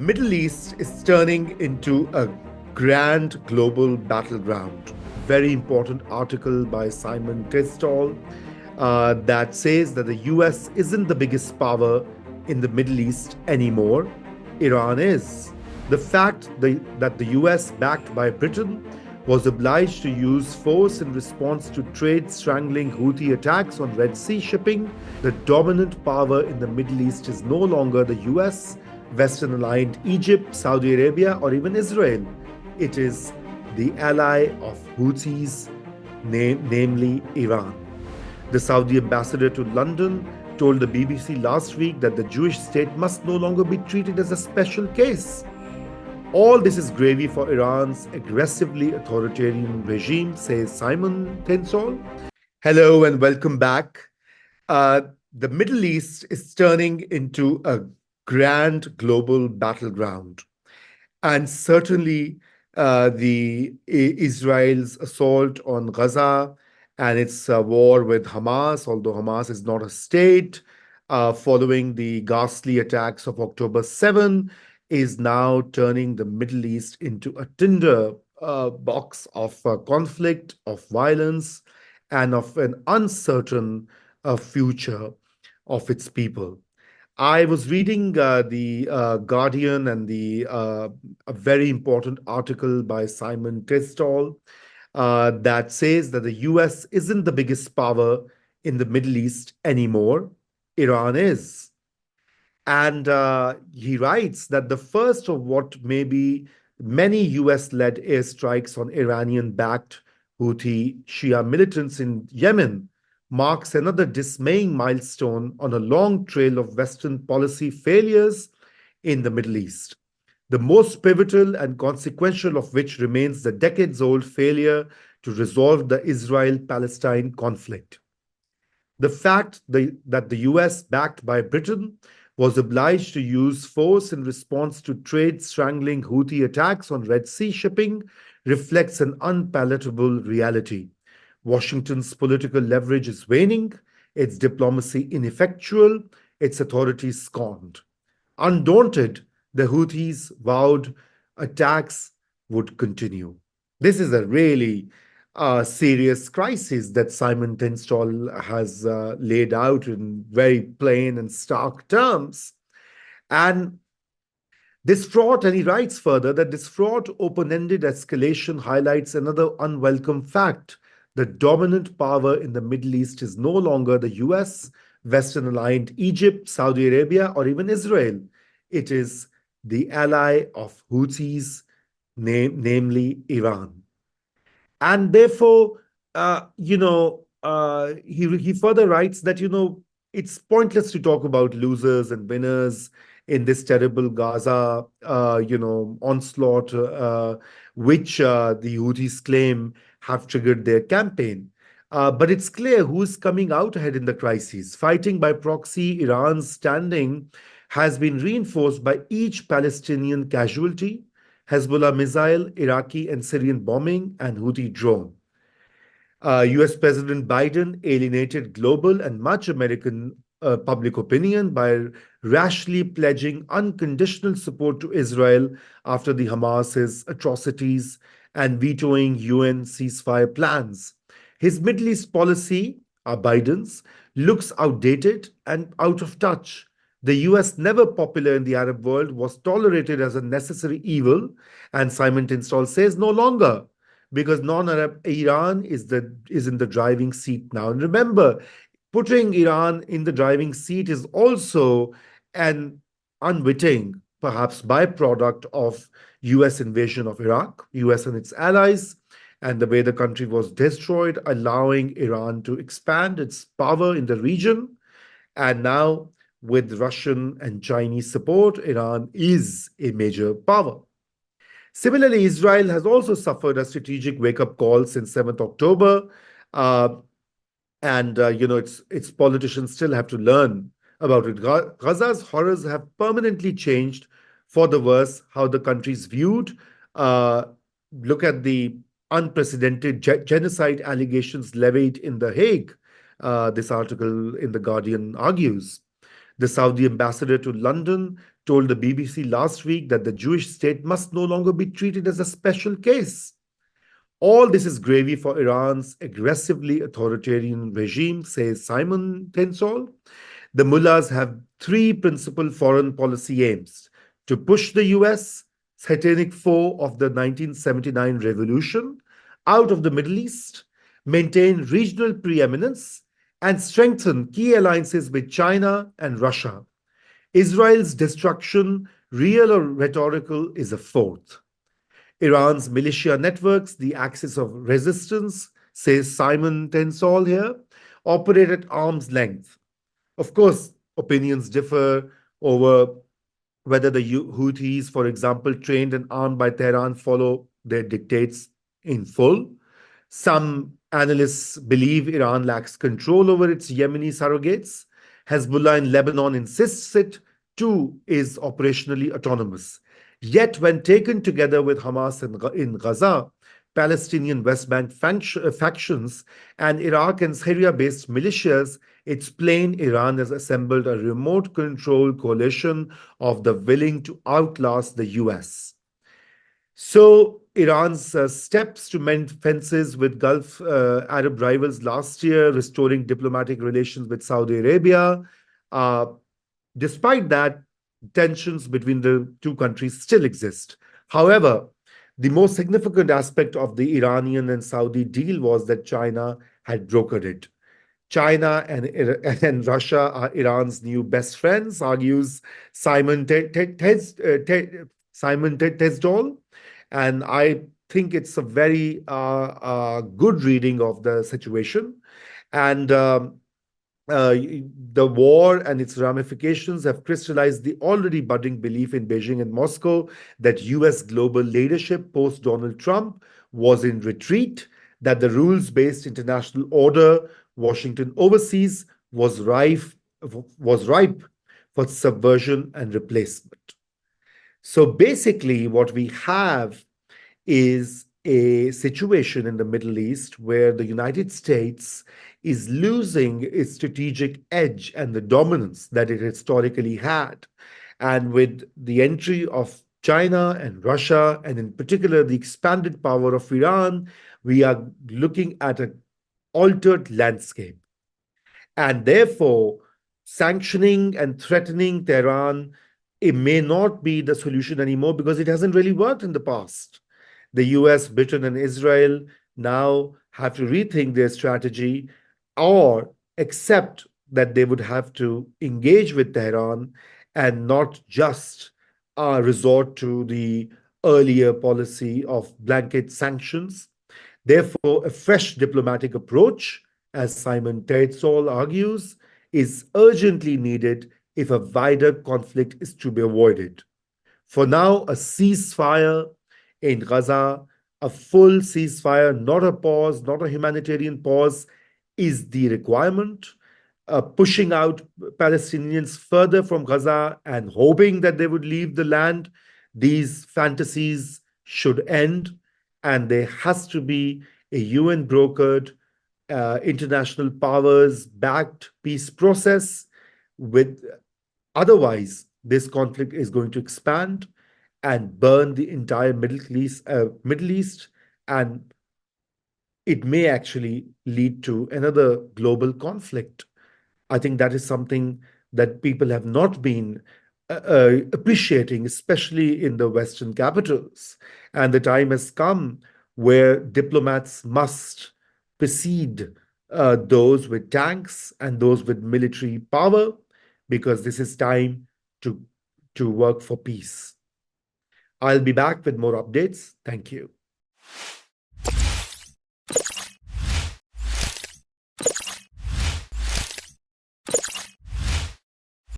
Middle East is turning into a grand global battleground. Very important article by Simon Testall that says that the US isn't the biggest power in the Middle East anymore. Iran is. The fact that the US, backed by Britain, was obliged to use force in response to trade strangling Houthi attacks on Red Sea shipping, the dominant power in the Middle East is no longer the US, Western aligned Egypt, Saudi Arabia, or even Israel. It is the ally of Houthis, namely Iran. The Saudi ambassador to London told the BBC last week that the Jewish state must no longer be treated as a special case. All this is gravy for Iran's aggressively authoritarian regime, says Simon Tinsall. Hello and welcome back. Uh, the Middle East is turning into a grand global battleground. And certainly, the Israel's assault on Gaza and its war with Hamas, although Hamas is not a state, following the ghastly attacks of October 7, is now turning the Middle East into a tinder box of conflict, of violence, and of an uncertain future of its people. I was reading the Guardian and a very important article by Simon Testall that says that the US isn't the biggest power in the Middle East anymore. Iran is. And he writes that the first of what may be many US led airstrikes on Iranian backed Houthi Shia militants in Yemen marks another dismaying milestone on a long trail of Western policy failures in the Middle East, the most pivotal and consequential of which remains the decades old failure to resolve the Israel Palestine conflict. The fact that the US, backed by Britain, was obliged to use force in response to trade strangling Houthi attacks on Red Sea shipping reflects an unpalatable reality. Washington's political leverage is waning, its diplomacy ineffectual, its authority scorned. Undaunted, the Houthis vowed attacks would continue. This is a really serious crisis that Simon Tinstall has laid out in very plain and stark terms. And and he writes further that this fraught, open ended escalation highlights another unwelcome fact. The dominant power in the Middle East is no longer the US, Western aligned Egypt, Saudi Arabia, or even Israel. It is the ally of Houthis, namely Iran. And therefore, he further writes that, it's pointless to talk about losers and winners in this terrible Gaza, onslaught, which the Houthis claim have triggered their campaign. But it's clear who is coming out ahead in the crisis. Fighting by proxy, Iran's standing has been reinforced by each Palestinian casualty, Hezbollah missile, Iraqi and Syrian bombing, and Houthi drone. US President Biden alienated global and much American public opinion by rashly pledging unconditional support to Israel after the Hamas's atrocities and vetoing UN ceasefire plans. His Middle East policy, Biden's, looks outdated and out of touch. The US, never popular in the Arab world, was tolerated as a necessary evil, and Simon Tinstall says no longer, because non-Arab Iran is in the driving seat now. And remember, putting Iran in the driving seat is also an unwitting, perhaps, byproduct of US invasion of Iraq, US and its allies, and the way the country was destroyed, allowing Iran to expand its power in the region. And now, with Russian and Chinese support, Iran is a major power. Similarly, Israel has also suffered a strategic wake-up call since 7th October. Uh, its politicians still have to learn about it. Gaza's horrors have permanently changed for the worse how the country is viewed. Uh, Look at the unprecedented genocide allegations levied in The Hague. This article in The Guardian argues. The Saudi ambassador to London told the BBC last week that the Jewish state must no longer be treated as a special case. All this is gravy for Iran's aggressively authoritarian regime, says Simon Tensol. The mullahs have three principal foreign policy aims: to push the US, satanic foe of the 1979 revolution, out of the Middle East, maintain regional preeminence, and strengthen key alliances with China and Russia. Israel's destruction, real or rhetorical, is a fourth. Iran's militia networks, the axis of resistance, says Simon Tensol here, operate at arm's length. Of course, opinions differ over whether the Houthis, for example, trained and armed by Tehran, follow their dictates in full. Some analysts believe Iran lacks control over its Yemeni surrogates. Hezbollah in Lebanon insists it too is operationally autonomous. Yet, when taken together with Hamas in Gaza, Palestinian West Bank factions, and Iraq and Syria based militias, it's plain Iran has assembled a remote control coalition of the willing to outlast the US. So, Iran's steps to mend fences with Gulf Arab rivals last year, restoring diplomatic relations with Saudi Arabia, uh, despite that, tensions between the two countries still exist. However, the most significant aspect of the Iranian and Saudi deal was that China had brokered it. China and Russia are Iran's new best friends, argues Simon Tesdol. And I think it's a very good reading of the situation. And the war and its ramifications have crystallized the already budding belief in Beijing and Moscow that US global leadership post Donald Trump was in retreat, that the rules based international order Washington overseas was ripe for subversion and replacement. So basically, what we have is a situation in the Middle East where the United States is losing its strategic edge and the dominance that it historically had. And with the entry of China and Russia, and in particular the expanded power of Iran, we are looking at an altered landscape. And therefore, sanctioning and threatening Tehran, it may not be the solution anymore because it hasn't really worked in the past. The US, Britain, and Israel now have to rethink their strategy or accept that they would have to engage with Tehran and not just resort to the earlier policy of blanket sanctions. Therefore, a fresh diplomatic approach, as Simon Teitzel argues, is urgently needed if a wider conflict is to be avoided. For now, a ceasefire in Gaza, a full ceasefire, not a pause, not a humanitarian pause, is the requirement. Pushing out Palestinians further from Gaza and hoping that they would leave the land, these fantasies should end, and there has to be a UN brokered, international powers backed peace process. With otherwise, this conflict is going to expand and burn the entire Middle East, and it may actually lead to another global conflict. I think that is something that people have not been appreciating, especially in the Western capitals. And the time has come where diplomats must precede those with tanks and those with military power, because this is time to, to work for peace. I'll be back with more updates. Thank you.